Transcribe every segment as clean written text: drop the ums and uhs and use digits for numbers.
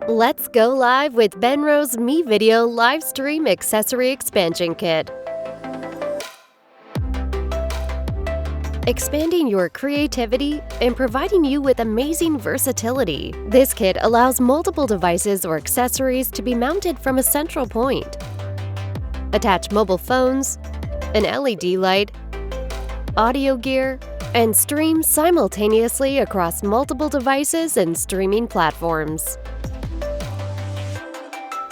Let's go live with Benro's MeVIDEO LiveStream Accessory Expansion Kit. Expanding your creativity and providing you with amazing versatility. This kit allows multiple devices or accessories to be mounted from a central point. Attach mobile phones, an LED light, audio gear, and stream simultaneously across multiple devices and streaming platforms.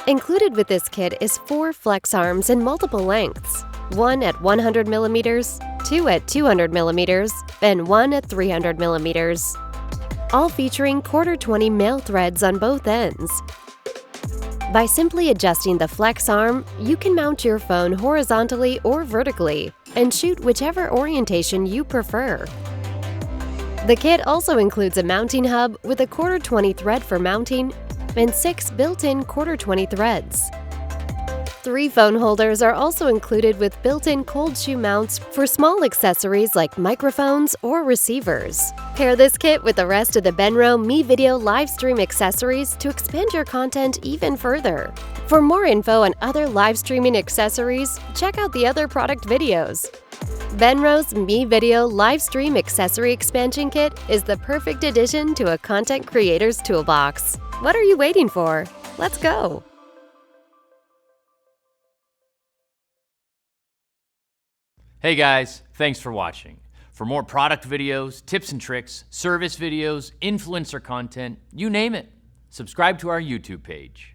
Included with this kit is 4 flex arms in multiple lengths, one at 100 millimeters, 2 at 200 millimeters, and 1 at 300 millimeters, all featuring 1/4-20 male threads on both ends. By simply adjusting the flex arm, you can mount your phone horizontally or vertically and shoot whichever orientation you prefer. The kit also includes a mounting hub with a 1/4-20 thread for mounting and 6 built-in 1/4-20 threads. 3 phone holders are also included with built-in cold shoe mounts for small accessories like microphones or receivers. Pair this kit with the rest of the Benro MeVIDEO LiveStream accessories to expand your content even further. For more info on other live streaming accessories, check out the other product videos. Benro's MeVIDEO LiveStream Accessory Expansion Kit is the perfect addition to a content creator's toolbox. What are you waiting for? Let's go! Hey guys, thanks for watching. For more product videos, tips and tricks, service videos, influencer content, you name it, subscribe to our YouTube page.